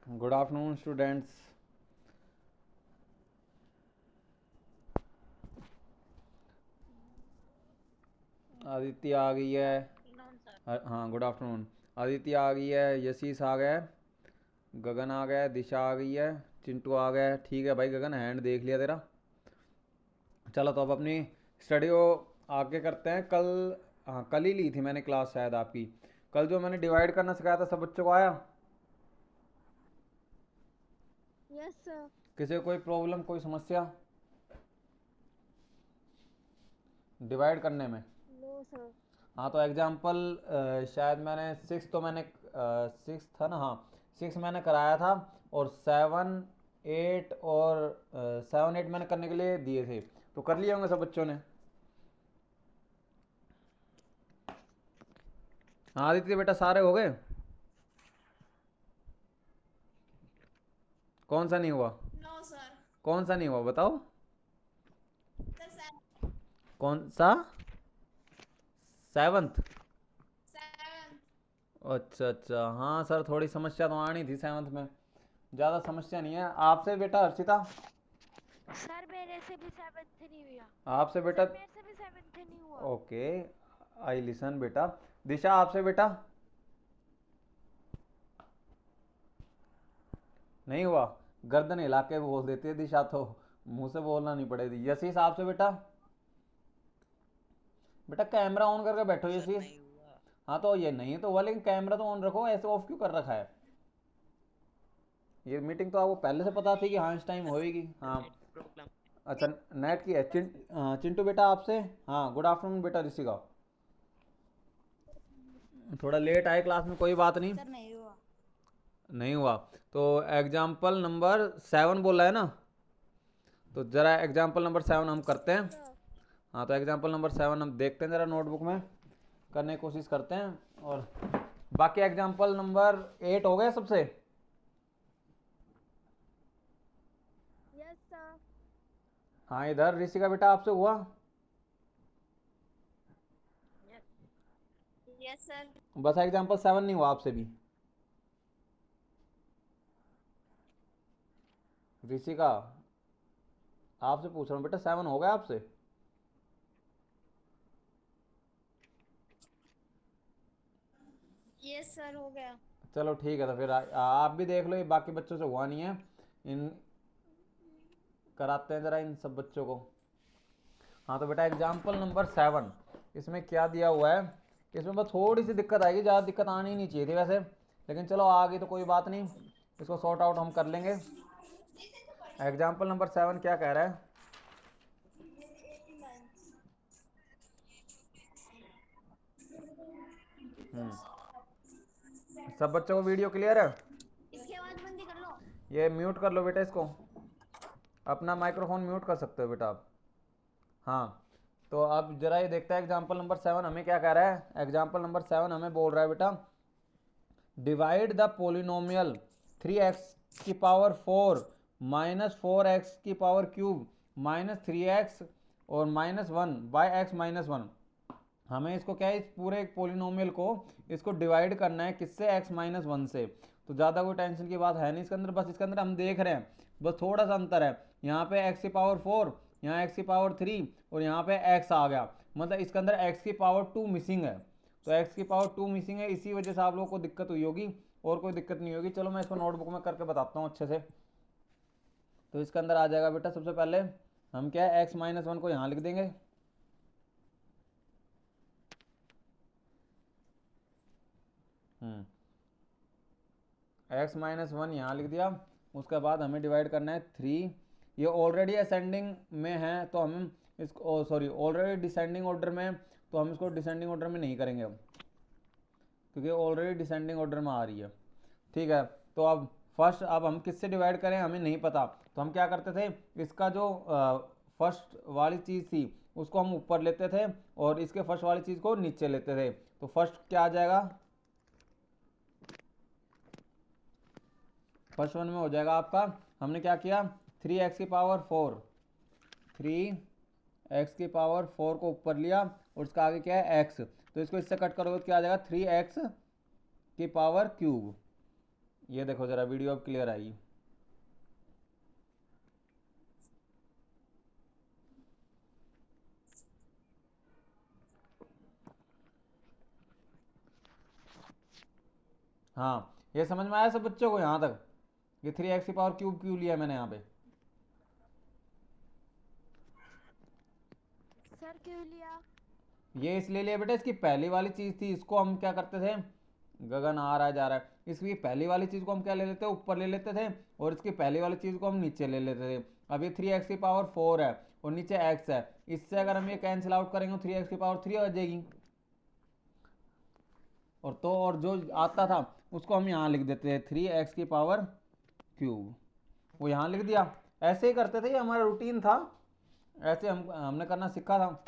Good afternoon students. Aditya आ गई है। हाँ, गुड आफ्टरनून। आदित्य आ गई है, यशीस आ गया है, गगन आ गया है, दिशा आ गई है, चिंटू आ गया है। ठीक है भाई गगन, हैंड देख लिया तेरा। चलो तो अब अपनी स्टडी को आगे करते हैं। कल, हाँ कल ही ली थी मैंने क्लास शायद आपकी। कल जो मैंने डिवाइड करना सिखाया था सब बच्चों को आया? Yes sir. किसी को कोई प्रॉब्लम, कोई समस्या डिवाइड करने में? No sir. हाँ तो एग्जाम्पल शायद मैंने सिक्स, तो मैंने सिक्स था ना, हाँ सिक्स मैंने कराया था। और सेवन एट और सेवन एट मैंने करने के लिए दिए थे। तो कर लिए होंगे सब बच्चों ने। हाँ आदित्य बेटा, सारे हो गए? कौन सा नहीं हुआ? No sir. कौन सा नहीं हुआ बताओ? सर कौन सा? सेवन्थ? सेवन। अच्छा अच्छा, हाँ सर थोड़ी समस्या तो आनी थी सेवन्थ में। ज़्यादा समस्या नहीं है। आपसे बेटा हर्षिता? सर मेरे से भी सेवन्थ नहीं हुआ। आपसे बेटा? सर मेरे से भी सेवन्थ नहीं हुआ। ओके, आई लिसन बेटा। दिशा आपसे बेटा? नहीं हुआ? गर्दन हिला के बोल देती है दिशा तो, मुंह से बोलना नहीं पड़ेगी। यशीस आपसे बेटा? बेटा कैमरा ऑन करके बैठो सर यशीस। नहीं हुआ। हाँ तो ये नहीं तो हुआ, लेकिन कैमरा तो ऑन रखो, ऐसे ऑफ क्यों कर रखा है? ये मीटिंग तो आपको पहले से पता थी कि हाँ इस टाइम होएगी। हाँ नेट प्रॉब्लम। अच्छा, नेट की है। चिंटू बेटा आपसे? हाँ गुड आफ्टरनून बेटा ऋषिका। थोड़ा लेट आए क्लास में, कोई बात नहीं। सर नहीं हुआ। नहीं हुआ? तो एग्जाम्पल नंबर सेवन बोला है ना, तो ज़रा एग्जाम्पल नंबर सेवन हम करते यस हैं। सर। हाँ तो एग्जाम्पल नंबर सेवन हम देखते हैं, ज़रा नोटबुक में करने की कोशिश करते हैं। और बाकी एग्जाम्पल नंबर एट हो गए सबसे? Yes sir. हाँ इधर ऋषिका बेटा आपसे हुआ? Yes sir. बस एग्जाम्पल सेवन नहीं हुआ आपसे भी? ऋषिका आपसे पूछ रहा हूँ बेटा, सेवन हो गया आपसे? यस सर हो गया। चलो ठीक है, तो फिर आप भी देख लो, ये बाकी बच्चों से हुआ नहीं है। इन कराते हैं ज़रा इन सब बच्चों को। हाँ तो बेटा एग्जाम्पल नंबर सेवन, इसमें क्या दिया हुआ है? इसमें बस थोड़ी सी दिक्कत आएगी, ज़्यादा दिक्कत आनी नहीं चाहिए थी वैसे, लेकिन चलो आ गई तो कोई बात नहीं, इसको सॉर्ट आउट हम कर लेंगे। एग्जाम्पल नंबर सेवन क्या कह रहा है? हम्म, सब बच्चों को वीडियो क्लियर है? इसकी आवाज बंद ही कर लो। ये म्यूट कर लो बेटा इसको, अपना माइक्रोफोन म्यूट कर सकते हो बेटा आप। हाँ तो अब जरा ये देखते हैं एग्जाम्पल नंबर सेवन हमें क्या कह रहा है। एग्जाम्पल नंबर सेवन हमें बोल रहा है बेटा, डिवाइड द पोलिनोमियल 3x की पावर 4 माइनस 4x की पावर क्यूब माइनस 3x और माइनस 1 बाई एक्स माइनस 1। हमें इसको क्या है, इस पूरे एक पोलिनोमियल को इसको डिवाइड करना है किससे? x माइनस वन से। तो ज़्यादा कोई टेंशन की बात है नहीं इसके अंदर, बस इसके अंदर हम देख रहे हैं, बस थोड़ा सा अंतर है। यहाँ पे x की पावर 4, यहाँ x की पावर 3 और यहाँ पे x आ गया, मतलब इसके अंदर x की पावर 2 मिसिंग है। तो x की पावर 2 मिसिंग है, इसी वजह से आप लोगों को दिक्कत हुई होगी, और कोई दिक्कत नहीं होगी। चलो मैं इसको नोटबुक में करके बताता हूँ अच्छे से। तो इसके अंदर आ जाएगा बेटा, सबसे पहले हम क्या है x माइनस वन को यहाँ लिख देंगे। x माइनस वन यहाँ लिख दिया। उसके बाद हमें डिवाइड करना है थ्री। ये ऑलरेडी असेंडिंग में है तो हम इसको, सॉरी ऑलरेडी डिसेंडिंग ऑर्डर में, तो हम इसको डिसेंडिंग ऑर्डर में नहीं करेंगे अब, क्योंकि ऑलरेडी डिसेंडिंग ऑर्डर में आ रही है। ठीक है, तो अब फर्स्ट, अब हम किससे डिवाइड करें हमें नहीं पता, तो हम क्या करते थे, इसका जो फर्स्ट वाली चीज़ थी उसको हम ऊपर लेते थे और इसके फर्स्ट वाली चीज़ को नीचे लेते थे। तो फर्स्ट क्या आ जाएगा? फर्स्ट वन में हो जाएगा आपका, हमने क्या किया, थ्री एक्स की पावर फोर, थ्री एक्स की पावर फोर को ऊपर लिया और उसका आगे क्या है एक्स, तो इसको इससे कट करोगे तो क्या आ जाएगा, थ्री एक्स की पावर क्यूब। ये देखो जरा वीडियो अब क्लियर आएगी। हाँ, ये समझ में आया सब बच्चों को यहाँ तक? ये 3x की पावर क्यूब क्यों लिया मैंने यहाँ पे? सर क्यों लिया? ये इसलिए लिया बेटा, इसकी पहली वाली चीज़ थी, इसको हम क्या करते थे, गगन आ रहा है जा रहा है, इसकी पहली वाली चीज़ को हम क्या ले लेते थे, ऊपर ले लेते थे, और इसकी पहली वाली चीज़ को हम नीचे ले लेते थे। अब ये 3x की पावर 4 है और नीचे x है, इससे अगर हम ये कैंसिल आउट करेंगे तो 3x की पावर 3 हो जाएगी। और जो आता था उसको हम यहाँ लिख देते थे 3x की पावर क्यूब, वो यहाँ लिख दिया। ऐसे ही करते थे, ये हमारा रूटीन था, ऐसे हमने करना सीखा था।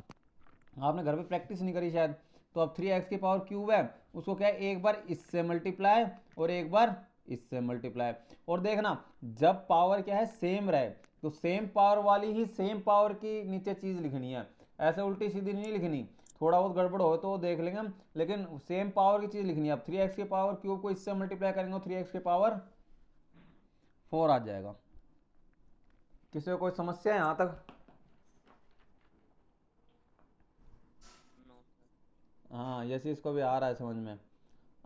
आपने घर पे प्रैक्टिस नहीं करी शायद। तो अब 3x की पावर क्यूब है, उसको क्या है, एक बार इससे मल्टीप्लाई और एक बार इससे मल्टीप्लाई। और देखना, जब पावर क्या है सेम रहे तो सेम पावर वाली ही सेम पावर की नीचे चीज़ लिखनी है, ऐसे उल्टी सीधी नहीं लिखनी। थोड़ा बहुत गड़बड़ हो तो वो देख लेंगे हम, लेकिन सेम पावर की चीज़ लिखनी है। अब 3x की पावर क्यूब को इससे मल्टीप्लाई करेंगे तो 3x की पावर 4 आ जाएगा। किसी को कोई समस्या है यहाँ तक? हाँ, जैसे इसको भी आ रहा है समझ में।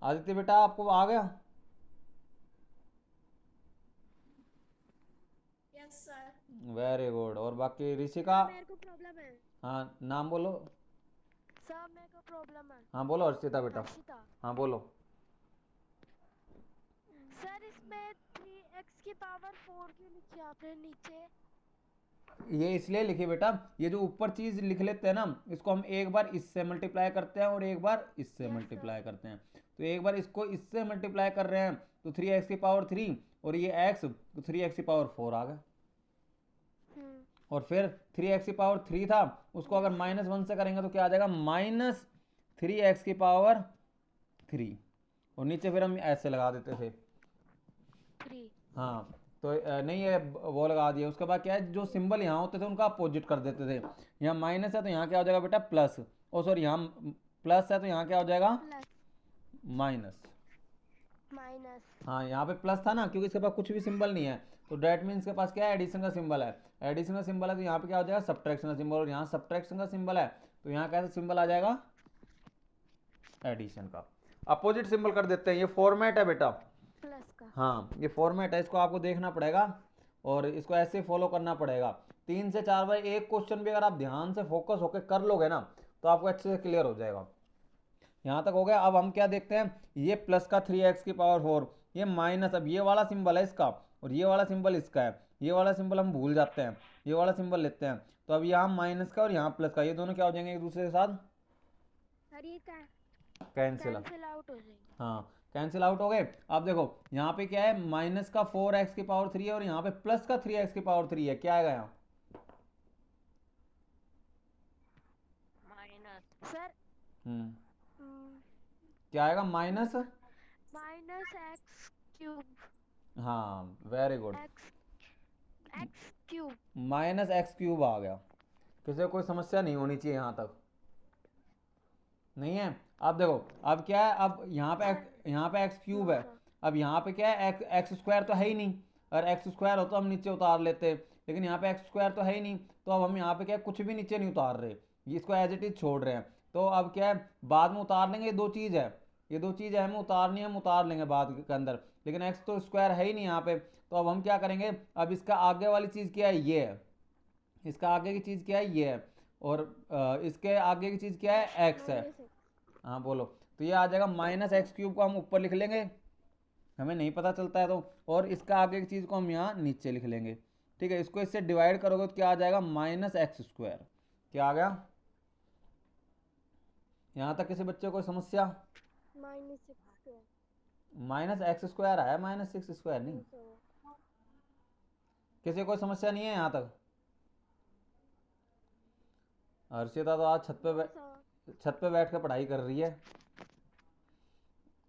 आदित्य बेटा आपको आ गया? Yes sir. Very good. और बाकी ऋषिका? मेरे को प्रॉब्लम है। हाँ, नाम बोलो। सर मेरे को प्रॉब्लम है। हाँ बोलो हर्षिता बेटा। हर्षिता। हाँ बोलो। सर इसमें 3x की पावर 4 क्यों लिखी आपने नीचे? ये इसलिए लिखी बेटा, ये जो ऊपर चीज लिख लेते हैं ना, इसको हम एक बार इससे मल्टीप्लाई करते हैं और एक बार इससे मल्टीप्लाई करते हैं। तो एक बार इसको इससे मल्टीप्लाई कर रहे हैं तो 3x की पावर 3, और ये x तो 3x की पावर 4 आ गया। और फिर 3x की पावर 3 था, उसको अगर -1 से करेंगे तो क्या आ जाएगा, -3x की पावर 3, और नीचे फिर हम ऐसे लगा देते थे 3। हाँ। तो नहीं, ये वो लगा दिया। उसके बाद क्या है, जो सिंबल यहाँ होते थे उनका अपोजिट कर देते थे। यहाँ माइनस है तो यहाँ क्या हो जाएगा बेटा, प्लस। ओ सॉरी, यहाँ प्लस है तो यहाँ क्या हो जाएगा, माइनस। माइनस। हाँ, यहाँ पे प्लस था ना, क्योंकि इसके पास कुछ भी सिंबल नहीं है, तो डेट मीन्स के पास क्या है, एडिशन का सिंबल है। एडिशन का सिंबल है तो यहाँ पे क्या हो जाएगा, सब्ट्रैक्शन का सिंबल, और यहाँ सब्ट्रैक्शन का सिंबल है तो यहाँ कैसा सिंबल आ जाएगा, एडिशन का। अपोजिट सिंबल कर देते हैं, ये फॉर्मेट है बेटा। प्लस का। हाँ, ये फॉर्मेट है, इसको आपको देखना पड़ेगा और इसको ऐसे फॉलो करना पड़ेगा। 3 से 4 बार एक क्वेश्चन भी अगर आप ध्यान से फोकस होकर कर लोगे ना तो आपको अच्छे से क्लियर हो जाएगा। यहाँ तक हो गया। अब हम क्या देखते हैं, ये प्लस का 3x की पावर 4, ये माइनस, अब ये वाला सिंबल है इसका और ये वाला सिंबल इसका है, ये वाला सिंबल हम भूल जाते हैं, ये वाला सिंबल लेते हैं। तो अब यहाँ माइनस का और यहाँ प्लस का, ये दोनों क्या हो जाएंगे एक दूसरे के साथ, कैंसिल आउट हो जाएंगे। हाँ, कैंसिल आउट हो गए। अब देखो यहाँ पे क्या है, माइनस का 4x की पावर 3 है और यहाँ पे प्लस का 3x की पावर 3 है, क्या आएगा यहाँ, माइनस। सर क्या आएगा, माइनस एक्स क्यूब। हाँ, very good, x cube. Minus x cube आ गया। किसी को कोई समस्या नहीं होनी चाहिए यहाँ तक, नहीं है? अब देखो, अब क्या है, अब यहाँ पे एक्स क्यूब है, अब यहाँ पे क्या है, एक्स स्क्वायर तो है ही नहीं, अगर एक्स स्क्वायर हो तो हम नीचे उतार लेते, लेकिन यहाँ पे एक्स स्क्वायर तो है ही नहीं, तो अब हम यहाँ पे क्या है, कुछ भी नीचे नहीं उतार रहे, इसको एज इट इज छोड़ रहे हैं। तो अब क्या है, बाद में उतार लेंगे, ये दो चीज़ है, ये दो चीज़ है हमें उतारनी है, हम उतार लेंगे बाद के अंदर, लेकिन एक्स तो स्क्वायर है ही नहीं यहाँ पे। तो अब हम क्या करेंगे, अब इसका आगे वाली चीज़ क्या है, ये है, इसका आगे की चीज़ क्या है, ये है, और इसके आगे की चीज़ क्या है, एक्स है। हाँ बोलो। तो ये आ जाएगा माइनस एक्स क्यूब को हम ऊपर लिख लेंगे, हमें नहीं पता चलता है तो, और इसका आगे की चीज़ को हम यहाँ नीचे लिख लेंगे। ठीक है, इसको इससे डिवाइड करोगे तो क्या आ जाएगा, माइनस एक्स स्क्वायर। क्या आ गया, यहाँ तक किसी बच्चे को समस्या? माइनस एक्स स्क्वायर आया, माइनस 6 स्क्वायर नहीं। किसी को समस्या नहीं है यहाँ तक? हर्षिता तो आज छत पे बैठ कर पढ़ाई कर रही है,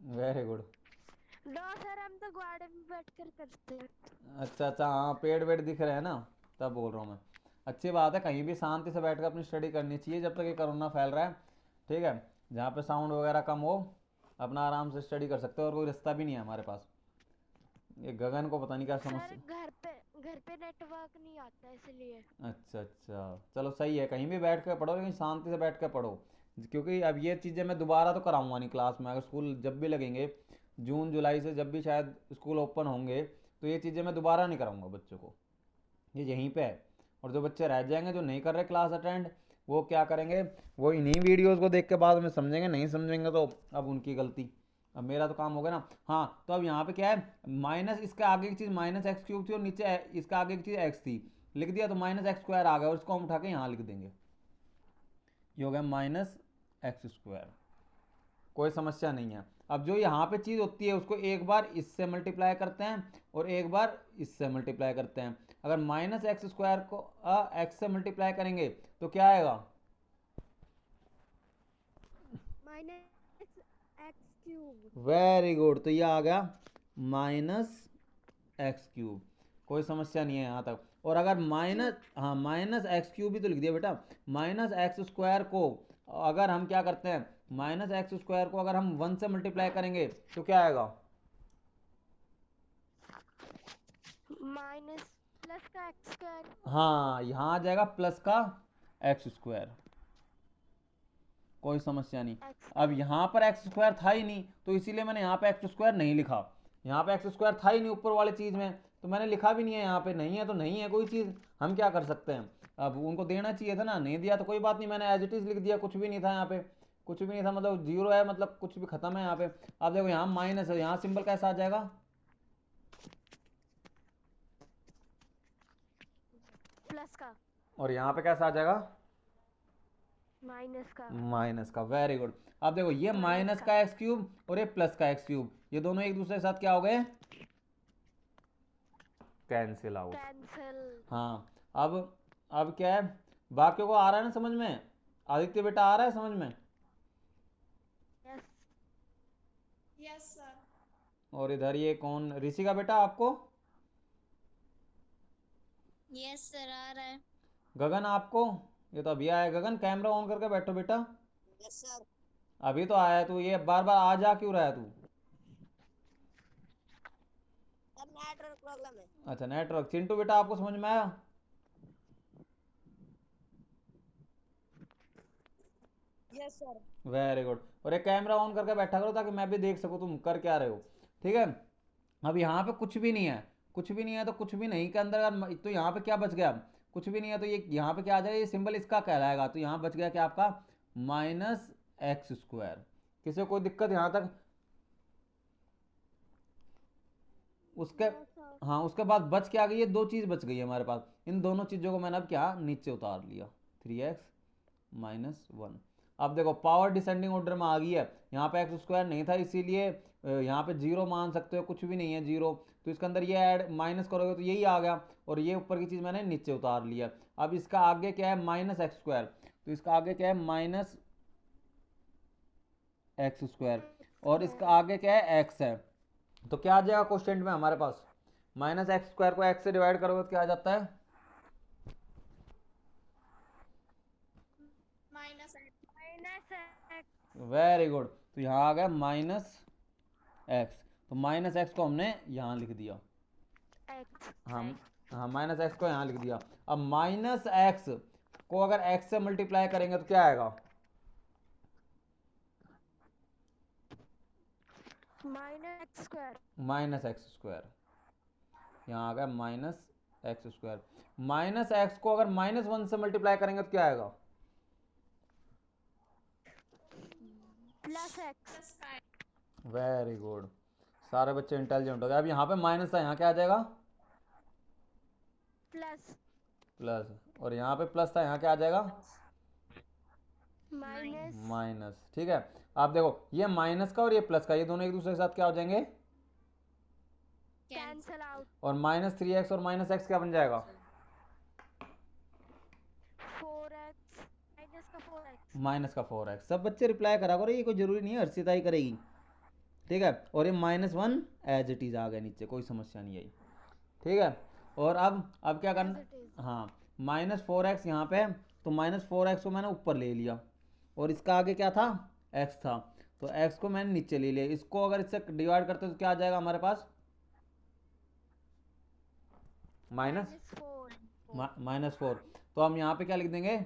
वेरी गुड। सर हम तो गार्डन में बैठकर करते हैं। अच्छा, हाँ, पेड़ वेड़ दिख रहे हैं ना, तब बोल रहा हूँ मैं। अच्छी बात है, कहीं भी शांति से बैठकर अपनी स्टडी करनी चाहिए जब तक ये कोरोना फैल रहा है। ठीक है, जहाँ पे साउंड वगैरह कम हो, अपना आराम से स्टडी कर सकते हो, और कोई रास्ता भी नहीं है हमारे पास। ये गगन को पता नहीं क्या सर समस्या। घर पे नेटवर्क नहीं आता इसलिए। अच्छा अच्छा, चलो सही है, कहीं भी बैठ कर पढ़ो लेकिन शांति से बैठ कर पढ़ो। क्योंकि अब ये चीज़ें मैं दोबारा तो कराऊंगा नहीं क्लास में, अगर स्कूल जब भी लगेंगे जून जुलाई से, जब भी शायद स्कूल ओपन होंगे, तो ये चीज़ें मैं दोबारा नहीं कराऊंगा बच्चों को, ये यहीं पे है। और जो बच्चे रह जाएंगे, जो नहीं कर रहे क्लास अटेंड, वो क्या करेंगे, वो इन्हीं वीडियोस को देख के बाद में समझेंगे, नहीं समझेंगे तो अब उनकी गलती। अब मेरा तो काम हो गया ना। हाँ, तो अब यहाँ पे क्या है, माइनस इसके आगे की चीज़ माइनस एक्स क्यूब थी और नीचे इसका आगे की चीज़ एक्स थी, लिख दिया तो माइनस एक्स स्क्वायर आ गया, और इसको हम उठा के यहाँ लिख देंगे, ये हो गया माइनस एक्स स्क्वायर। कोई समस्या नहीं है। अब जो यहाँ पे चीज़ होती है उसको एक बार इससे मल्टीप्लाई करते हैं और एक बार इससे मल्टीप्लाई करते हैं। अगर माइनस एक्स स्क्वायर को एक्स से मल्टीप्लाई करेंगे तो क्या आएगा, minus x cube. Very good, तो ये आ गया माइनस एक्स क्यूब। कोई समस्या नहीं है यहाँ तक। और अगर माइनस, हाँ माइनस एक्स क्यूब भी तो लिख दिया बेटा, माइनस एक्स स्क्वायर को अगर हम क्या करते हैं, माइनस एक्स स्क्वायर को अगर हम 1 से मल्टीप्लाई करेंगे तो क्या आएगा, माइनस प्लस का एक्स स्क्वायर। हाँ यहाँ आ जाएगा प्लस का एक्स स्क्वायर। कोई समस्या नहीं। एक्स अब यहाँ पर एक्स स्क्वायर था ही नहीं, तो इसीलिए मैंने यहाँ पे एक्स स्क्वायर नहीं लिखा। यहाँ पे एक्स स्क्वायर था ही नहीं ऊपर वाली चीज़ में, तो मैंने लिखा भी नहीं है। यहाँ पे नहीं है तो नहीं है कोई चीज़, हम क्या कर सकते हैं। अब उनको देना चाहिए था ना, नहीं दिया तो कोई बात नहीं, मैंने एज इट इज़ लिख दिया, कुछ भी नहीं था यहाँ पे, कुछ भी नहीं था, मतलब जीरो है, मतलब कुछ भी खत्म है यहाँ पे। अब देखो यहाँ माइनस है, यहाँ सिंबल कैसा आ जाएगा, प्लस का। और यहाँ पे कैसा आ जाएगा, माइनस का। माइनस का। Very good. अब देखो ये माइनस का एक्स क्यूब और ये प्लस का एक्स क्यूब, ये दोनों एक दूसरे के साथ क्या हो गए, कैंसिल आउट। कैंसिल। हाँ, अब क्या है, बाकियों को आ रहा है ना समझ में, आदित्य बेटा आ रहा है समझ में। यस। Yes sir. और इधर ये कौन, ऋषि का बेटा आपको, यस सर आ रहा है। गगन आपको, ये तो अभी आया गगन, कैमरा ऑन करके बैठो बेटा। Yes sir. अभी तो आया तू, ये बार बार आ जा क्यों रहा है तू। सर नेटवर्क प्रॉब्लम है। अच्छा नेटवर्क। चिंटू बेटा आपको समझ में आया, यस सर। Very good. और एक कैमरा ऑन करके बैठा करो ताकि मैं भी देख सकूँ तुम कर क्या रहे हो, ठीक है। अब यहाँ पे कुछ भी नहीं है, कुछ भी नहीं है तो कुछ भी नहीं के अंदर तो यहाँ पे क्या बच गया, कुछ भी नहीं है, तो ये यहाँ पे क्या आ जाएगा, ये सिंबल इसका कहलाएगा, तो यहाँ बच गया क्या आपका, माइनस एक्स स्क्वायर। किसी को कोई दिक्कत यहाँ तक, उसके, हाँ उसके बाद बच के आ गई, ये दो चीज़ बच गई है हमारे पास, इन दोनों चीज़ों को मैंने अब क्या नीचे उतार लिया, 3x-1। अब देखो पावर डिसेंडिंग ऑर्डर में आ गई है, यहाँ पे एक्स स्क्वायर नहीं था इसीलिए यहाँ पे जीरो मान सकते हो, कुछ भी नहीं है जीरो, तो इसके अंदर ये ऐड माइनस करोगे तो यही आ गया, और ये ऊपर की चीज़ मैंने नीचे उतार लिया। अब इसका आगे क्या है, माइनस एक्स स्क्वायर, तो इसका आगे क्या है, माइनस एक्स स्क्वायर, और इसका आगे क्या है, एक्स है, तो क्या आ जाएगा क्वेश्चन में हमारे पास, माइनस एक्स स्क्वायर को एक्स से डिवाइड करोगे तो क्या आ जाता है, minus minus x. Very good. तो यहाँ आ गया माइनस एक्स, तो माइनस एक्स को हमने यहाँ लिख दिया, एक्स। हम, हाँ माइनस एक्स को यहाँ लिख दिया। अब माइनस एक्स को अगर एक्स से मल्टीप्लाई करेंगे तो क्या आएगा, minus x square. Minus x square, यहाँ आ गया minus x square. Minus x को अगर -1 से मल्टीप्लाई करेंगे तो क्या आएगा, प्लस एक्स। वेरी गुड, सारे बच्चे इंटेलिजेंट हो गए। अब यहाँ पे माइनस था, यहाँ क्या आ जाएगा, प्लस। प्लस, और यहाँ पे प्लस था, यहाँ क्या आ जाएगा, माइनस। माइनस, ठीक है। आप देखो ये माइनस का और ये प्लस का, ये दोनों एक दूसरे के साथ क्या हो जाएंगे, कैंसल आउट। और -3x और -x क्या बन जाएगा, 4x। माइनस का 4x। -4x। सब बच्चे रिप्लाई करा करो, ये कोई जरूरी नहीं है हर्षिता ही करेगी, ठीक है। और ये -1 एज इट इज आ गया नीचे, कोई समस्या नहीं आई, ठीक है। और अब क्या करना, As it is। हाँ -4x यहाँ पे है, तो -4x को मैंने ऊपर ले लिया, और इसका आगे क्या था, x था, तो x को मैंने नीचे ले लिया। इसको अगर इससे डिवाइड करते तो क्या आ जाएगा हमारे पास, माइनस -4। -4। तो हम यहाँ पे क्या लिख देंगे,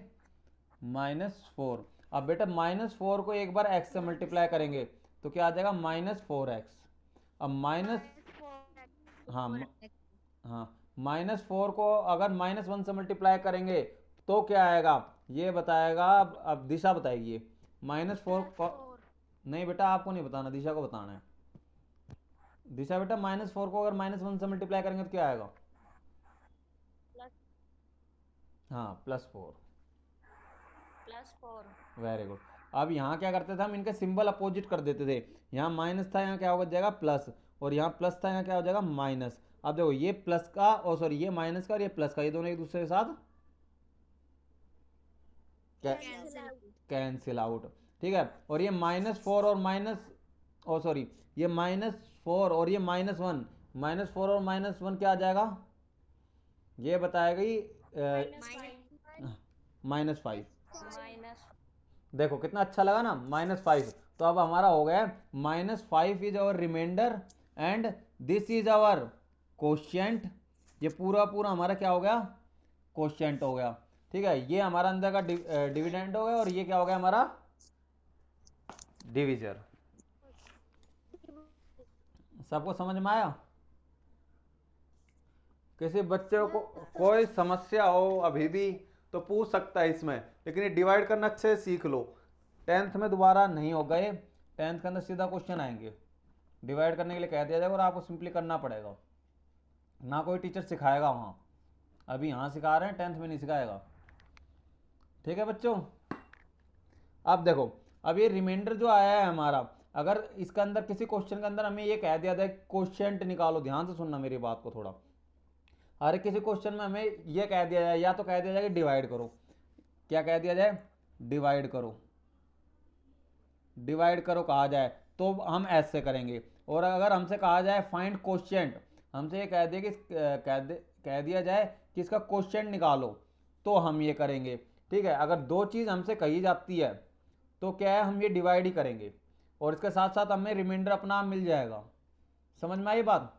-4। अब बेटा -4 को एक बार x से मल्टीप्लाई करेंगे तो क्या आ जाएगा, -4x। अब माइनस, हाँ हाँ, -4 को अगर -1 से मल्टीप्लाई करेंगे तो क्या आएगा ये बताएगा। अब दिशा बताएगी ये। -4 को नहीं बेटा, आपको नहीं बताना, दिशा को बताना है। दिशा बेटा -4 को अगर -1 से मल्टीप्लाई करेंगे तो क्या आएगा, हाँ +4। Very good. अब यहाँ क्या करते थे हम, इनके सिंबल अपोजिट कर देते थे। यहाँ माइनस था, यहाँ क्या हो जाएगा प्लस, और यहाँ प्लस था, यहाँ क्या हो जाएगा माइनस। अब देखो ये प्लस का, और सॉरी ये माइनस का और ये प्लस का, ये दोनों एक दूसरे के साथ कैंसिल आउट। ठीक है, और ये -4 और सॉरी ये -4 और ये -1, -4 और -1 क्या आ जाएगा, ये बताएगा -5। देखो कितना अच्छा लगा ना, -5। तो अब हमारा हो गया -5 is our remainder and this is our quotient. ये पूरा पूरा हमारा क्या हो गया, कोशिएंट हो गया। ठीक है, ये हमारा अंदर का डिविडेंड हो गया, और ये क्या हो गया हमारा डिविजर। सबको समझ में आया? किसी बच्चे को कोई समस्या हो अभी भी तो पूछ सकता है इसमें, लेकिन ये डिवाइड करना अच्छे से सीख लो। 10th में दोबारा नहीं होगा ये, 10th के अंदर सीधा क्वेश्चन आएंगे, डिवाइड करने के लिए कह दिया जाएगा और आपको सिंपली करना पड़ेगा, ना कोई टीचर सिखाएगा वहाँ। अभी यहाँ सिखा रहे हैं, 10th में नहीं सिखाएगा। ठीक है बच्चों, अब देखो, अब ये रिमाइंडर जो आया है हमारा, अगर इसके अंदर किसी क्वेश्चन के अंदर हमें ये कह दिया जाए क्वोशिएंट निकालो, ध्यान से सुनना मेरी बात को थोड़ा। अरे किसी क्वेश्चन में हमें ये कह दिया जाए, या तो कह दिया जाए कि डिवाइड करो, क्या कह दिया जाए, डिवाइड करो, डिवाइड करो कहा जाए तो हम ऐसे करेंगे। और अगर हमसे कहा जाए फाइंड क्वोशिएंट, हमसे ये कह दिया कि कह दिया जाए कि इसका क्वोशिएंट निकालो, तो हम ये करेंगे। ठीक है, अगर दो चीज़ हमसे कही जाती है तो क्या है, हम ये डिवाइड ही करेंगे, और इसके साथ साथ हमें रिमाइंडर अपना मिल जाएगा। समझ में आई बात?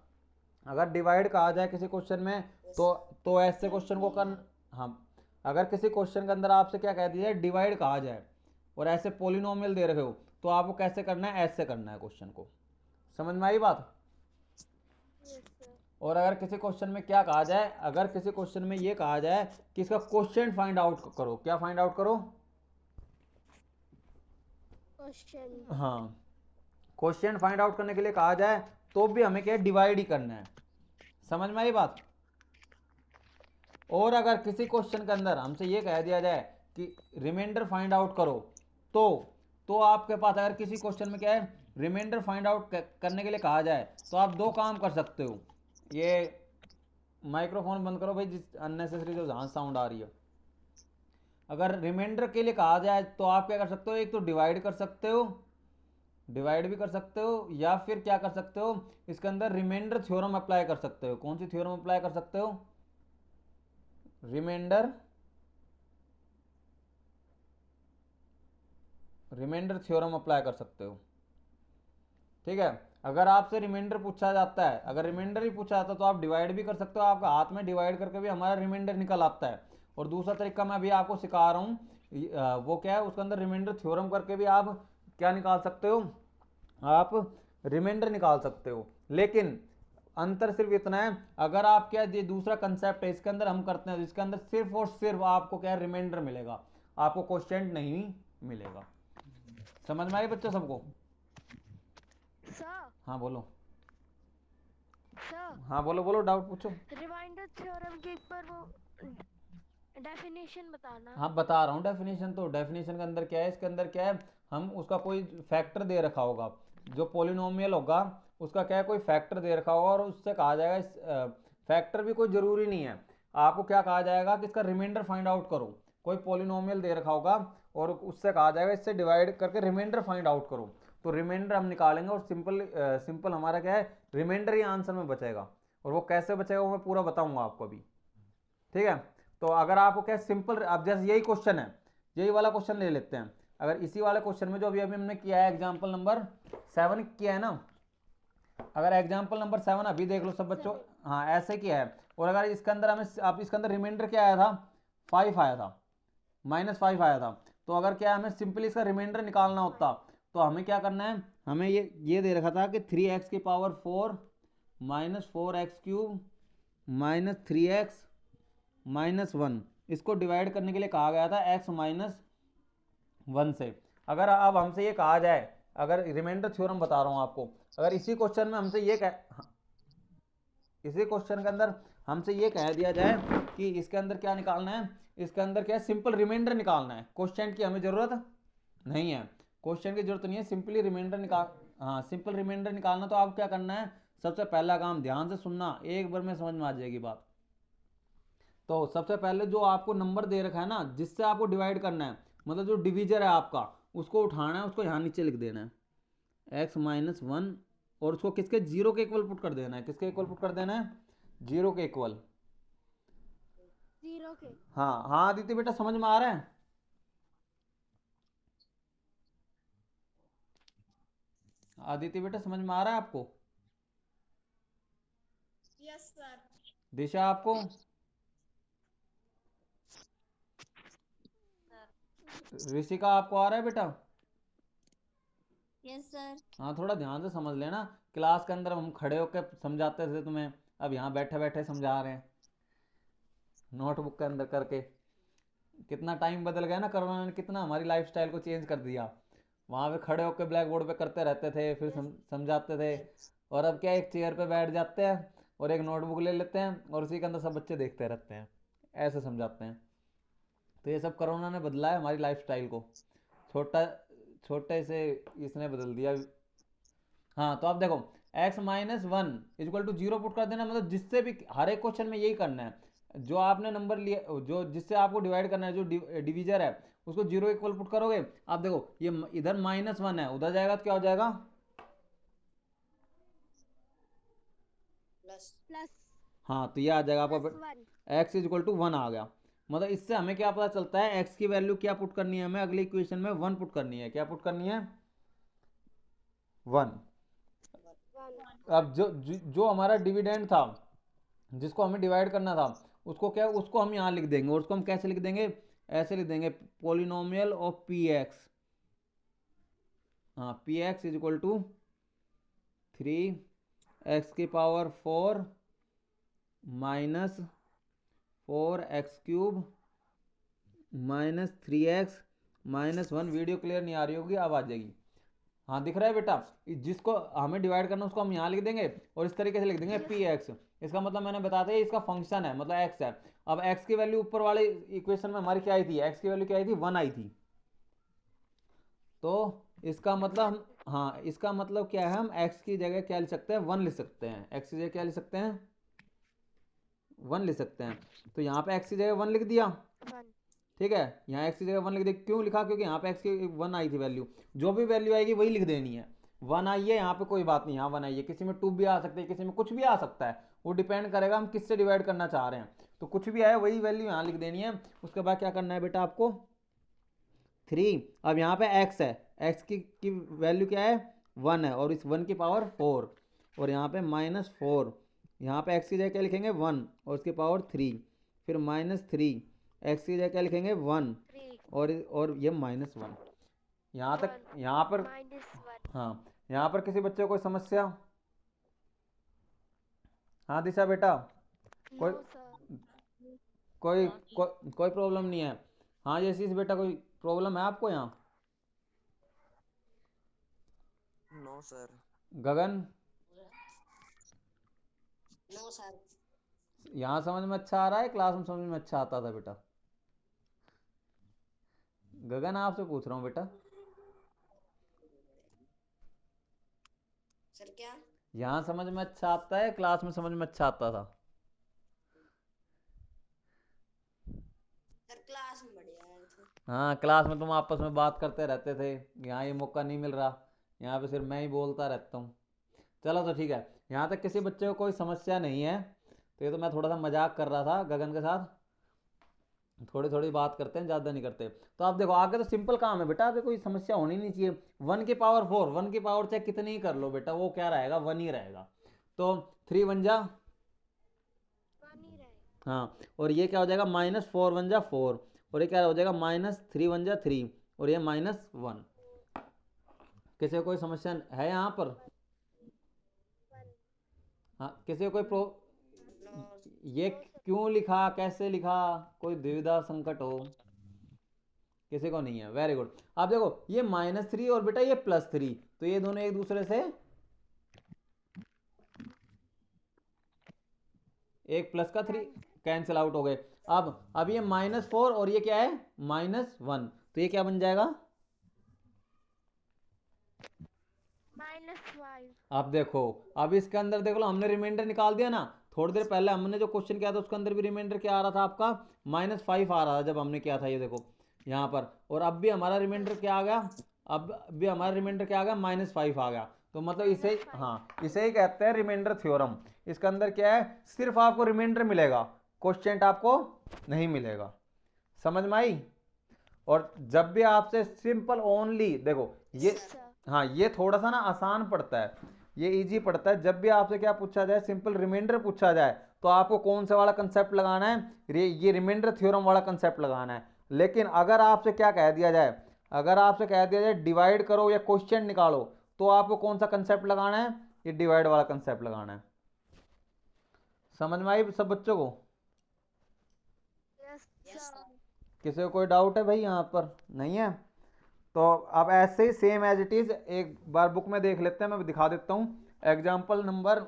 अगर डिवाइड कहा जाए किसी क्वेश्चन में तो ऐसे क्वेश्चन को कर, हाँ, अगर किसी क्वेश्चन के अंदर आपसे क्या कह दिया जाए डिवाइड कहा जाए, और ऐसे पोलिनोमियल दे रहे हो, तो आपको कैसे करना है, ऐसे करना है क्वेश्चन को। समझ में आई बात? और अगर किसी क्वेश्चन में क्या कहा जाए, अगर किसी क्वेश्चन में ये कहा जाए कि इसका क्वोशिएंट फाइंड आउट करो, क्या फाइंड आउट करो, हाँ, क्वोशिएंट फाइंड आउट करने के लिए कहा जाए तो भी हमें क्या डिवाइड ही करना है। समझ में आई बात? और अगर किसी क्वेश्चन के अंदर हमसे ये कह दिया जाए कि रिमाइंडर फाइंड आउट करो, तो आपके पास अगर किसी क्वेश्चन में क्या है रिमाइंडर फाइंड आउट करने के लिए कहा जाए, तो आप दो काम कर सकते हो। ये माइक्रोफोन बंद करो भाई, जिस अननेसेसरी जो जहां साउंड आ रही है। अगर रिमाइंडर के लिए कहा जाए तो आप क्या कर सकते हो, एक तो डिवाइड कर सकते हो, डिवाइड भी कर सकते हो, या फिर क्या कर सकते हो, इसके अंदर रिमाइंडर थ्योरम अप्लाई कर सकते हो। कौन सी थ्योरम अप्लाई कर सकते हो, रिमाइंडर थ्योरम अप्लाई कर सकते हो। ठीक है, अगर आपसे रिमाइंडर पूछा जाता है, अगर रिमाइंडर ही पूछा जाता है तो आप डिवाइड भी कर सकते हो, आपका हाथ में डिवाइड करके भी हमारा रिमाइंडर निकल आता है। और दूसरा तरीका मैं अभी आपको सिखा रहा हूँ, वो क्या है, उसके अंदर रिमाइंडर थ्योरम करके भी आप क्या निकाल सकते हो, आप रिमाइंडर निकाल सकते हो। लेकिन अंतर सिर्फ इतना है, अगर आप क्या ये दूसरा कंसेप्ट है इसके अंदर हम करते हैं, इसके अंदर सिर्फ और सिर्फ आपको क्या रिमाइंडर मिलेगा, आपको क्वोशिएंट नहीं मिलेगा। समझ में आई बच्चों सबको? सर, हाँ बोलो, सर, हाँ बोलो बोलो, डाउट पूछो। रिमाइंडर थ्योरम के एक बार वो डेफिनेशन बताना। हाँ बता रहा हूँ डेफिनेशन। तो डेफिनेशन के अंदर क्या है, इसके अंदर क्या है, हम उसका कोई फैक्टर दे रखा होगा, जो पोलिनोमियल होगा उसका क्या है, कोई फैक्टर दे रखा होगा, और उससे कहा जाएगा इस फैक्टर भी कोई ज़रूरी नहीं है, आपको क्या कहा जाएगा कि इसका रिमाइंडर फाइंड आउट करो। कोई पोलिनोमियल दे रखा होगा और उससे कहा जाएगा इससे डिवाइड करके रिमाइंडर फाइंड आउट करो, तो रिमाइंडर हम निकालेंगे, और सिंपल हमारा क्या है, रिमाइंडर ही आंसर में बचेगा। और वो कैसे बचेगा वो मैं पूरा बताऊंगा आपको अभी। ठीक है, तो अगर आपको क्या सिंपल, अब जैसे यही क्वेश्चन है, यही वाला क्वेश्चन ले लेते हैं। अगर इसी वाले क्वेश्चन में जो अभी अभी हमने किया है एग्जाम्पल नंबर 7 किया है ना, अगर एग्जाम्पल नंबर 7 अभी देख लो सब बच्चों, हाँ ऐसे किया है, और अगर इसके अंदर हमें आप इसके अंदर रिमाइंडर क्या आया था, 5 आया था, -5 आया था। तो अगर क्या हमें सिंपली इसका रिमाइंडर निकालना होता तो हमें क्या करना है, हमें ये दे रखा था कि 3x की पावर 4 -4x³ -3x -1, इसको डिवाइड करने के लिए कहा गया था x -1 से। अगर अब हमसे ये कहा जाए, अगर रिमाइंडर थ्योरम बता रहा हूँ आपको, अगर इसी क्वेश्चन में हमसे इसी क्वेश्चन के अंदर हमसे ये कह दिया जाए कि इसके अंदर क्या निकालना है, इसके अंदर क्या है, सिंपल रिमाइंडर निकालना है, क्वेश्चन की हमें जरूरत नहीं है, क्वेश्चन की जरूरत नहीं है, सिंपली रिमाइंडर सिंपल रिमाइंडर निकालना। तो आप क्या करना है, सबसे पहला काम, ध्यान से सुनना, एक बार में समझ में आ जाएगी बात। तो सबसे पहले जो आपको नंबर दे रखा है ना, जिससे आपको डिवाइड करना है, मतलब जो डिविजर है आपका, उसको उठाना है, उसको यहाँ नीचे लिख देना है x -1, और उसको किसके, 0 के इक्वल पुट कर देना है, किसके इक्वल पुट कर देना है, 0 के इक्वल। 0 के। हाँ हाँ आदित्य बेटा, समझ में आ रहा है? आदित्य बेटा समझ में आ रहा है आपको? Yes sir. दिशा आपको? ऋषिका आपको आ रहा है बेटा? Yes sir. हाँ थोड़ा ध्यान से समझ लेना, क्लास के अंदर हम खड़े होकर समझाते थे तुम्हें, अब यहाँ बैठे बैठे समझा रहे हैं नोटबुक के अंदर करके। कितना टाइम बदल गया ना, कोरोना ने कितना हमारी लाइफस्टाइल को चेंज कर दिया। वहाँ पे खड़े होकर ब्लैक बोर्ड पे करते रहते थे, फिर समझाते थे, और अब क्या, एक चेयर पे बैठ जाते हैं और एक नोटबुक ले लेते हैं और उसी के अंदर सब बच्चे देखते रहते हैं, ऐसे समझाते हैं। तो ये सब कोरोना ने बदला है हमारी लाइफस्टाइल को, छोटे से इसने बदल दिया। हाँ तो आप देखो, x -1 इक्वल टू 0 पुट कर देना, मतलब जिससे भी, हर एक क्वेश्चन में यही करना है, जो आपने नंबर लिया, जो जिससे आपको डिवाइड करना है, जो डिविजर है, उसको 0 इक्वल पुट करोगे। आप देखो ये इधर -1 है, उधर जाएगा तो क्या हो जाएगा, प्लस। प्लस हाँ तो ये आ जाएगा आपका 1। x इक्वल टू 1 आ गया। मतलब इससे हमें क्या पता चलता है, x की वैल्यू क्या पुट करनी है, हमें अगली इक्वेशन में 1 पुट करनी है, क्या पुट करनी है, 1। अब जो हमारा डिविडेंड था, जिसको हमें डिवाइड करना था, उसको क्या, उसको हम यहाँ लिख देंगे, और उसको हम कैसे लिख देंगे, ऐसे लिख देंगे, पोलिनोमियल ऑफ px। हाँ px is equal to 3x की power 4 -4x³ -3x -1। Video clear नहीं आ रही होगी, अब आ जाएगी। हाँ दिख रहा है बेटा, जिसको हमें डिवाइड करना उसको हम यहाँ लिख देंगे और इस तरीके से लिख देंगे px। इसका मतलब मैंने बता दिया, इसका फंक्शन है, मतलब x है। अब x की वैल्यू ऊपर वाले इक्वेशन में हमारी क्या आई थी, x की वैल्यू क्या आई थी, 1 आई थी। तो इसका मतलब हाँ, इसका मतलब क्या है, हम x की जगह क्या लिख सकते हैं, 1 लिख सकते हैं, x की जगह क्या लिख सकते हैं, 1 लिख सकते हैं। तो यहाँ पे x की जगह 1 लिख दिया, 1। ठीक है, यहाँ x की जगह 1 लिख दिया। क्यों लिखा, क्योंकि यहाँ पे x की 1 आई थी वैल्यू, जो भी वैल्यू आएगी वही लिख देनी है। 1 आई है यहाँ पे, कोई बात नहीं, यहाँ 1 आई है, किसी में 2 भी आ सकती है, किसी में कुछ भी आ सकता है, वो डिपेंड करेगा हम किससे डिवाइड करना चाह रहे हैं। तो कुछ भी आए वही वैल्यू यहाँ लिख देनी है। उसके बाद क्या करना है बेटा आपको, 3। अब यहाँ पे x है, x की वैल्यू क्या है, 1 है, और इस 1 की पावर 4, और यहाँ पे -4, यहाँ पे x की जगह क्या लिखेंगे, 1, और उसकी पावर 3, फिर -3, x की जगह क्या लिखेंगे, 1, 3 और ये -1। यहाँ तक, यहाँ पर, -1। हाँ यहाँ पर किसी बच्चे को कोई समस्या? हाँ दिशा बेटा, कोई नो सर। कोई प्रॉब्लम नहीं है? हाँ यशीष बेटा, कोई प्रॉब्लम है आपको यहाँ? No sir. Gagan, no sir. यहाँ समझ में अच्छा आ रहा है, क्लास में समझ में अच्छा आता था बेटा? गगन आपसे पूछ रहा हूँ बेटा। सर क्या? यहाँ समझ में अच्छा आता है, क्लास में समझ में अच्छा आता था? सर क्लास में बढ़िया है तो। हाँ क्लास में तुम आपस में बात करते रहते थे, यहाँ ये मौका नहीं मिल रहा, यहाँ पे सिर्फ मैं ही बोलता रहता हूँ। चलो तो ठीक है, यहाँ तक किसी बच्चे को कोई समस्या नहीं है। तो ये तो मैं थोड़ा सा मजाक कर रहा था गगन के साथ, थोड़ी थोड़ी बात करते हैं, ज़्यादा नहीं करते। तो आप देखो आगे तो सिंपल काम है बेटा, आगे कोई समस्या होनी नहीं चाहिए। 1 की पावर 4, 1 की पावर चाहे कितनी ही कर लो बेटा, वो क्या रहेगा, 1 ही रहेगा। तो 3 1 जा 1 ही हाँ, और ये क्या हो जाएगा, -4 वन जा 4, और ये क्या हो जाएगा, -3 वन जा 3, और ये -1। किसी को कोई समस्या है यहाँ पर? हाँ, किसी को कोई ये क्यों लिखा, कैसे लिखा, कोई दुविधा संकट हो? किसी को नहीं है, वेरी गुड। आप देखो ये -3 और बेटा ये +3, तो ये दोनों एक दूसरे से एक प्लस का 3 कैंसिल आउट हो गए। अब ये -4 और ये क्या है, -1, तो ये क्या बन जाएगा? -5। आप देखो, अब इसके अंदर देख लो, हमने रिमाइंडर निकाल दिया ना। थोड़ी देर पहले हमने जो क्वेश्चन किया था उसके अंदर भी रिमाइंडर क्या आ रहा था आपका, -5 आ रहा था जब हमने किया था, ये देखो यहाँ पर। और अब भी हमारा रिमाइंडर क्या आ गया, अब भी हमारा रिमाइंडर क्या आ गया, -5 आ गया। तो मतलब इसे, हाँ, इसे ही कहते हैं रिमाइंडर थ्योरम। इसके अंदर क्या है, सिर्फ आपको रिमाइंडर मिलेगा, क्वेश्चन आपको नहीं मिलेगा। समझ में आई? और जब भी आपसे सिंपल ओनली, देखो ये, हाँ, ये थोड़ा सा ना आसान पड़ता है, ये इजी पड़ता है। जब भी आपसे क्या पूछा जाए, सिंपल रिमाइंडर पूछा जाए, तो आपको कौन सा वाला कंसेप्ट लगाना है, ये रिमाइंडर थ्योरम वाला कंसेप्ट लगाना है। लेकिन अगर आपसे क्या कह दिया जाए, अगर आपसे कह दिया जाए डिवाइड करो या क्वेश्चन निकालो, तो आपको कौन सा कंसेप्ट लगाना है, ये डिवाइड वाला कंसेप्ट लगाना है। समझ में आई सब बच्चों को? Yes sir. किसी को कोई डाउट है भाई यहाँ पर? नहीं है? तो अब ऐसे ही सेम एज इट इज एक बार बुक में देख लेते हैं, मैं दिखा देता हूँ एग्जाम्पल नंबर,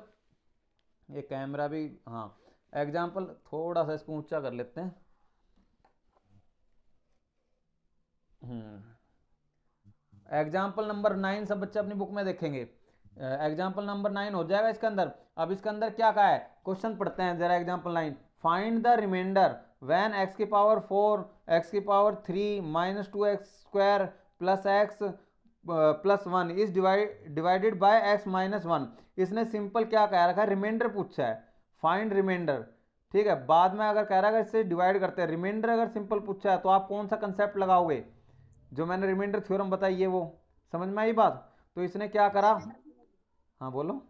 ये कैमरा भी, हाँ, एग्जाम्पल थोड़ा सा इसको ऊंचा कर लेते हैं। एग्जाम्पल नंबर 9 सब बच्चे अपनी बुक में देखेंगे। एग्जाम्पल नंबर 9 हो जाएगा इसके अंदर। अब इसके अंदर क्या कहा है, क्वेश्चन पढ़ते हैं जरा। Example 9, find the remainder when x की पावर 4, x की power 3, -2x² plus x plus 1 is divided by x -1। इसने सिंपल क्या कह रखा है, रिमाइंडर पूछा है, फाइंड रिमाइंडर। ठीक है, बाद में अगर कह रहा है इससे डिवाइड करते हैं, रिमाइंडर अगर सिंपल पूछा है तो आप कौन सा कंसेप्ट लगाओगे, जो मैंने रिमाइंडर थ्योरम बताई है वो। समझ में आई बात? तो इसने क्या करा, हाँ बोलो।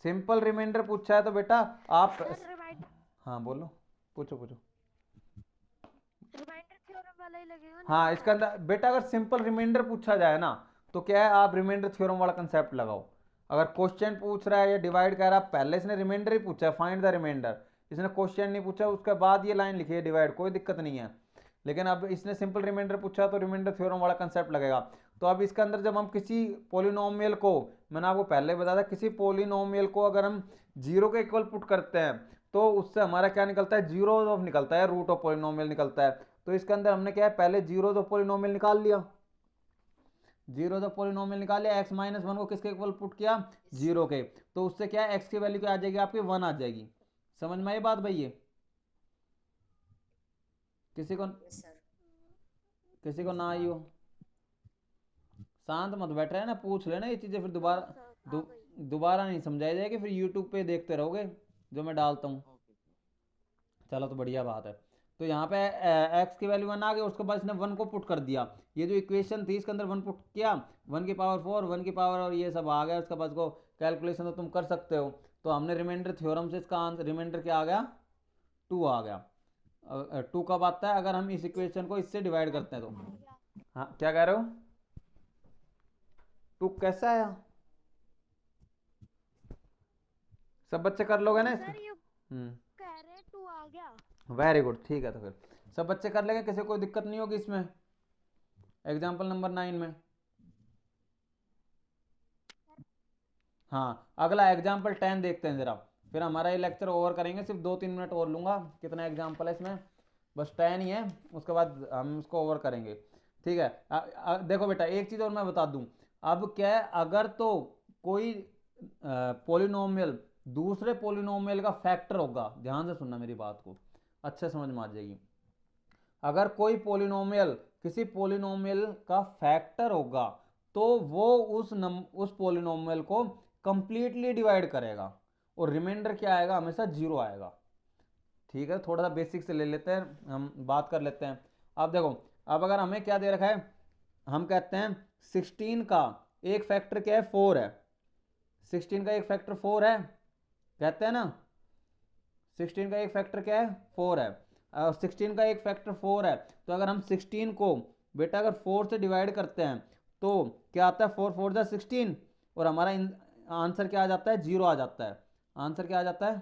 सिंपल रिमाइंडर पूछा है तो बेटा आप, सर रिमाइंडर हाँ बोलो, पूछो पूछो। थ्योरम वाला ही लगेगा ना? हाँ, इसके अंदर बेटा अगर सिंपल रिमाइंडर पूछा जाए ना, तो क्या है, आप रिमाइंडर थ्योरम वाला कंसेप्ट लगाओ। अगर क्वेश्चन पूछ रहा है या डिवाइड कर रहा है, पहले इसने रिमाइंडर ही पूछा है, फाइंड द रिमाइंडर, इसने क्वेश्चन नहीं पूछा, उसके बाद ये लाइन लिखी है डिवाइड, कोई दिक्कत नहीं है। लेकिन अब इसने सिंपल रिमाइंडर पूछा तो रिमाइंडर थ्योरम वाला कंसेप्ट लगेगा। तो अब इसके अंदर जब हम किसी पोलिनोमियल को, मैंने आपको पहले बताया था, किसी पोलिनोमियल को अगर हम जीरो के इक्वल पुट करते हैं, तो उससे हमारा क्या निकलता है, जीरो ऑफ निकलता है, रूट ऑफ पोलिनोमियल निकलता है। तो इसके अंदर हमने क्या है, पहले जीरो ऑफ पोलिनोमियल निकाल लिया, जीरो ऑफ पोलिनोमियल निकाल लिया, x -1 को किसके इक्वल पुट किया, जीरो के, तो उससे क्या है, x की वैल्यू क्या आ जाएगी आपकी, 1 आ जाएगी। समझ में आई बात भाई? ये किसी को, किसी को ना आई हो, शांत मत बैठ रहे ना, पूछ लेना ये चीजें, फिर दोबारा दोबारा नहीं समझाई जाएगी, फिर यूट्यूब पे देखते रहोगे जो मैं डालता हूँ। चलो तो बढ़िया बात है। तो यहाँ पे x की वैल्यू 1 आ गई, उसके बाद इसने 1 को पुट कर दिया, ये जो इक्वेशन थी इसके अंदर 1 पुट किया, 1 की पावर 4, 1 की पावर, और ये सब आ गया। उसके बाद को कैलकुलेशन तो तुम कर सकते हो। तो हमने रिमाइंडर थ्योरम से इसका आंसर, रिमाइंडर क्या आ गया, 2 आ गया। 2 कब आता है, अगर हम इस इक्वेशन को इससे डिवाइड करते हैं तो। हाँ, क्या कह रहे हो, 2 कैसा आया? सब बच्चे कर लोगे ना इसको? कह रहे हैं 2 आ गया। वेरी गुड, ठीक है, तो फिर सब बच्चे कर लेंगे, किसी को कोई दिक्कत नहीं होगी इसमें, एग्जाम्पल नंबर 9 में। हाँ, अगला एग्जाम्पल 10 देखते हैं जरा, फिर हमारा ये लेक्चर ओवर करेंगे। सिर्फ 2-3 मिनट और लूंगा। कितना एग्जाम्पल है इसमें, बस 10 ही है, उसके बाद हम इसको ओवर करेंगे। ठीक है, देखो बेटा एक चीज़ और मैं बता दूं। अब क्या है, अगर तो कोई पोलिनोमियल दूसरे पोलिनोमियल का फैक्टर होगा, ध्यान से सुनना मेरी बात को, अच्छे समझ में आ जाएगी। अगर कोई पोलिनोमियल किसी पोलिनोमियल का फैक्टर होगा, तो वो उस पोलिनोमियल को कंप्लीटली डिवाइड करेगा, और रिमाइंडर क्या आएगा, हमेशा 0 आएगा। ठीक है, थोड़ा सा बेसिक से ले लेते हैं, हम बात कर लेते हैं। अब देखो, अब अगर हमें क्या दे रखा है, हम कहते हैं 16 का एक फैक्टर क्या है, 4 है। 16 का एक फैक्टर 4 है, कहते हैं ना 16 का एक फैक्टर क्या है 4 है, और 16 का एक फैक्टर 4 है, तो अगर हम 16 को बेटा अगर 4 से डिवाइड करते हैं तो क्या आता है 4 4 जा 16, और हमारा आंसर क्या आ जाता है 0 आ जाता है, आंसर क्या आ जाता है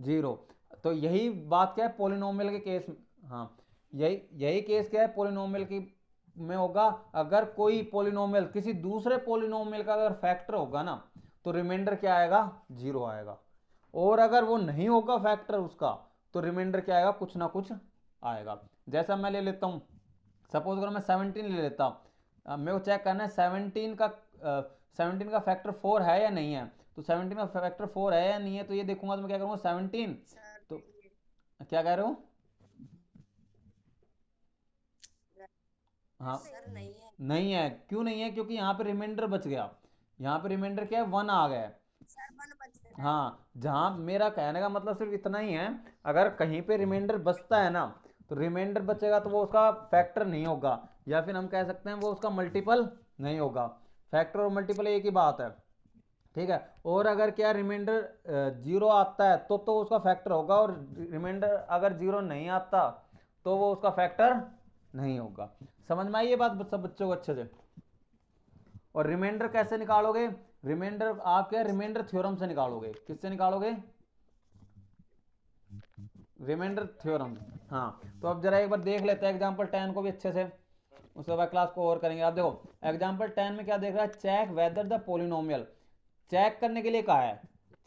0। तो यही बात क्या है पोलिनोमियल के केस में, हाँ यही यही केस क्या है पोलिनोमियल की में होगा, अगर कोई पोलिनोमियल किसी दूसरे पोलिनोमियल का अगर फैक्टर होगा ना तो रिमाइंडर क्या आएगा 0 आएगा, और अगर वो नहीं होगा फैक्टर उसका तो रिमाइंडर क्या आएगा कुछ ना कुछ आएगा। जैसा मैं ले लेता हूँ, सपोज अगर मैं 17 ले लेता, मेरे को चेक करना है 17 का फैक्टर 4 है या नहीं है, तो 17 का फैक्टर 4 है या नहीं है, तो ये देखूंगा तो मैं क्या करूँगा 17, सर तो क्या कह रहे हो, हाँ सर नहीं है। नहीं है, क्यों नहीं है, क्योंकि यहाँ पे रिमाइंडर बच गया, यहाँ पे रिमाइंडर क्या है 1 आ गया है। सर 1 बच रहा है। हाँ जहाँ मेरा कहने का मतलब सिर्फ इतना ही है, अगर कहीं पे रिमाइंडर बचता है ना तो रिमाइंडर बचेगा तो वो उसका फैक्टर नहीं होगा, या फिर हम कह सकते हैं वो उसका मल्टीपल नहीं होगा, फैक्टर और मल्टीपल एक ही बात है, ठीक है। और अगर क्या रिमाइंडर 0 आता है तो उसका फैक्टर होगा, और रिमाइंडर अगर 0 नहीं आता तो वो उसका फैक्टर नहीं होगा। समझ में आई ये बात सब बच्चों को अच्छे से। और रिमाइंडर कैसे निकालोगे, रिमाइंडर आप क्या रिमाइंडर थ्योरम से निकालोगे, किससे निकालोगे, रिमाइंडर थ्योरम। हाँ तो अब जरा एक बार देख लेते हैं एग्जांपल 10 को भी अच्छे से, उसके बाद क्लास को और करेंगे। आप देखो एग्जांपल 10 में क्या देख रहा है, check whether the polynomial, check करने के लिए कहा है,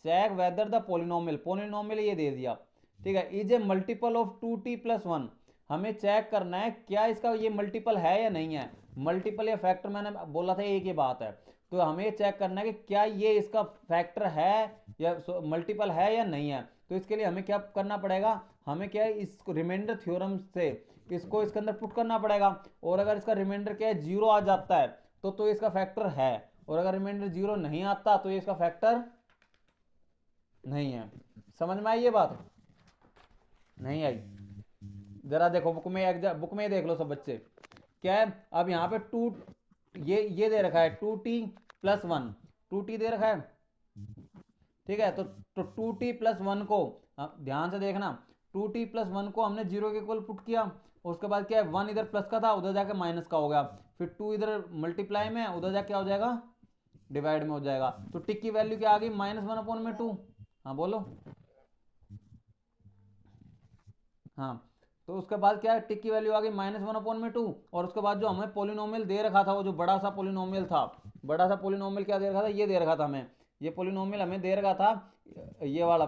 check whether the polynomial, polynomial ये दे दिया, ठीक है, is a multiple of 2t+1, हमें चेक करना है क्या इसका ये मल्टीपल है या नहीं है, मल्टीपल या फैक्टर मैंने बोला था एक ही बात है, तो हमें चेक करना है कि क्या ये इसका फैक्टर है या मल्टीपल है या नहीं है। तो इसके लिए हमें क्या करना पड़ेगा, हमें क्या है इस रिमाइंडर थ्योरम से इसको इसके अंदर पुट करना पड़ेगा, और अगर इसका रिमाइंडर क्या है 0 आ जाता है तो इसका फैक्टर है, और अगर रिमाइंडर 0 नहीं आता तो ये इसका फैक्टर नहीं है। समझ में आई ये बात, नहीं आई, जरा देखो बुक में देख लो सब बच्चे, क्या है अब यहाँ पे ये दे रखा है 2t+1, 2t दे रखा है, ठीक है, तो 2t+1 को ध्यान से देखना, 2t+1 को हमने 0 के इक्वल पुट किया, उसके बाद क्या है 1 इधर प्लस का था उधर जाके माइनस का हो गया, फिर 2 इधर मल्टीप्लाई में उधर जाके क्या हो जाएगा डिवाइड में हो जाएगा, तो टिक की वैल्यू क्या आ गई -1/2। हाँ बोलो, हाँ तो उसके बाद क्या है टिक की वैल्यू आ गई -1/2, और उसके बाद जो हमें पोलिनोमियल दे रखा था वो जो बड़ा सा पोलिनोमियल था, बड़ा सा पोलिनोमियल क्या दे रखा था, ये दे रखा था हमें, ये पोलिनोमियल हमें दे रखा था, ये वाला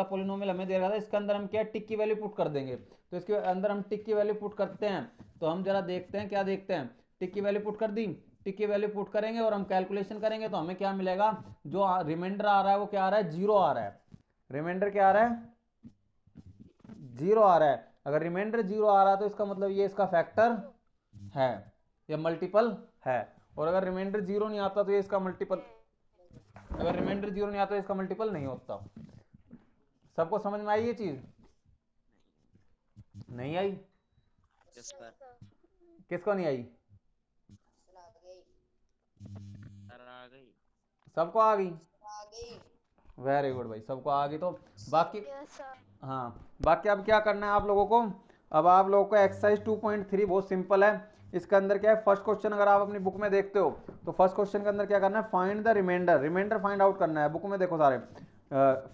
पोलिनोमियल हमें दे रखा था, इसके अंदर हम क्या टिक की वैल्यू पुट कर देंगे, तो इसके अंदर हम टिक की वैल्यू पुट करते हैं, तो हम जरा देखते हैं क्या देखते हैं, टिक की वैल्यू पुट कर दी, टिक की वैल्यू पुट करेंगे और हम कैलकुलेशन करेंगे तो हमें क्या मिलेगा, जो रिमाइंडर आ रहा है वो क्या आ रहा है 0 आ रहा है, रिमाइंडर क्या आ रहा है 0 आ रहा है, अगर रिमाइंडर 0 आ रहा है तो इसका मतलब ये इसका फैक्टर है या मल्टीपल है, और अगर रिमाइंडर 0 नहीं आता तो ये इसका मल्टीपल, अगर रिमाइंडर 0 नहीं आता तो इसका मल्टीपल नहीं होता। सबको समझ में आई ये चीज, नहीं आई, यस सर। किसको नहीं आई, सर आ गई। सर आ गई। सबको आ गई, आ गई। वेरी गुड भाई, सबको आ गई। तो बाकी यस सर। हाँ बाकी अब क्या करना है आप लोगों को, अब आप लोगों को एक्सरसाइज 2.3 बहुत सिंपल है, इसके अंदर क्या है फर्स्ट क्वेश्चन अगर आप अपनी बुक में देखते हो तो फर्स्ट क्वेश्चन के अंदर क्या करना है find the remainder, remainder find out करना है, बुक में देखो सारे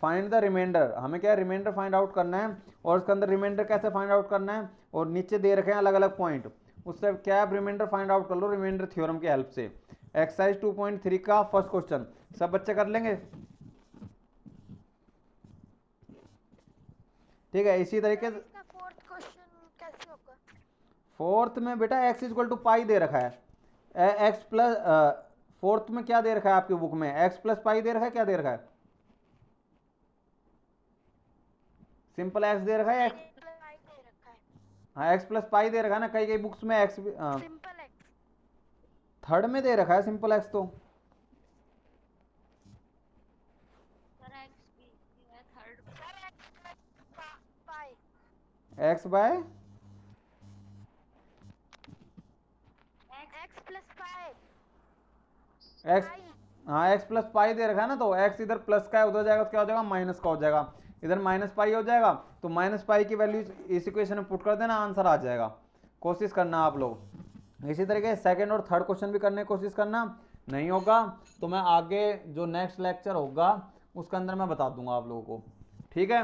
फाइंड द रिमाइंडर, हमें क्या है रिमाइंडर फाइंड आउट करना है, और उसके अंदर रिमाइंडर कैसे फाइंड आउट करना है, और नीचे दे रखे हैं अलग अलग पॉइंट, उससे क्या आप रिमाइंडर फाइंड आउट कर लो रिमाइंडर थ्योरम की हेल्प से। एक्सरसाइज 2.3 का फर्स्ट क्वेश्चन सब बच्चे कर लेंगे, ठीक है, इसी तरीके से इसका फोर्थ क्वेश्चन कैसे होगा? फोर्थ में बेटा x इक्वल टू पाई दे रखा है, एक्स प्लस फोर्थ में क्या दे रखा है आपकी बुक में x प्लस पाई दे रखा है, क्या दे रखा है सिंपल x दे रखा है x, पाई दे रखा है। हाँ x प्लस पाई दे रखा है ना, कई कई बुक्स में x सिंपल एक्स। थर्ड में दे रखा है सिंपल x, तो सर एक्स भी है थर्ड में। Sir x pi. x by x plus pi. x हाँ एक्स प्लस पाई दे रखा है ना, तो एक्स इधर प्लस का है, उधर जाएगा तो क्या हो जाएगा माइनस का हो जाएगा, इधर माइनस पाई हो जाएगा, तो माइनस पाई की वैल्यू इस इक्वेशन में पुट कर देना, आंसर आ जाएगा। कोशिश करना आप लोग। इसी तरीके से सेकंड और थर्ड क्वेश्चन भी करने की कोशिश करना, नहीं होगा तो मैं आगे जो नेक्स्ट लेक्चर होगा उसके अंदर मैं बता दूंगा आप लोगों को, ठीक है।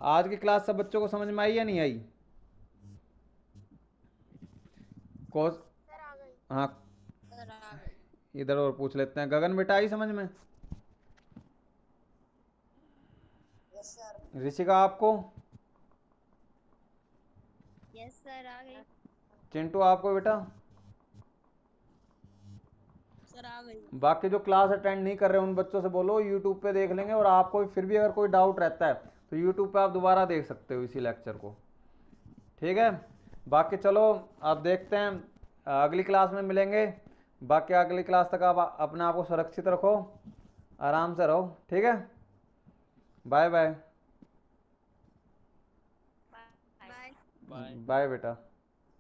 आज की क्लास सब बच्चों को समझ में आई या नहीं आई? कोस सर आ गई। हाँ, सर आ गई। इधर और पूछ लेते हैं। गगन बेटा आई समझ में? Yes sir. ऋषिका आपको? यस सर आ गई। चिंटू आपको बेटा? सर आ गई। बाकी जो क्लास अटेंड नहीं कर रहे उन बच्चों से बोलो यूट्यूब पे देख लेंगे, और आपको फिर भी अगर कोई डाउट रहता है तो यूट्यूब पे आप दोबारा देख सकते हो इसी लेक्चर को, ठीक है। बाकी चलो आप देखते हैं, अगली क्लास में मिलेंगे। बाकी अगली क्लास तक आप अपने आप को सुरक्षित रखो, आराम से रहो, ठीक है। Bye bye. Bye. Bye. Bye बेटा।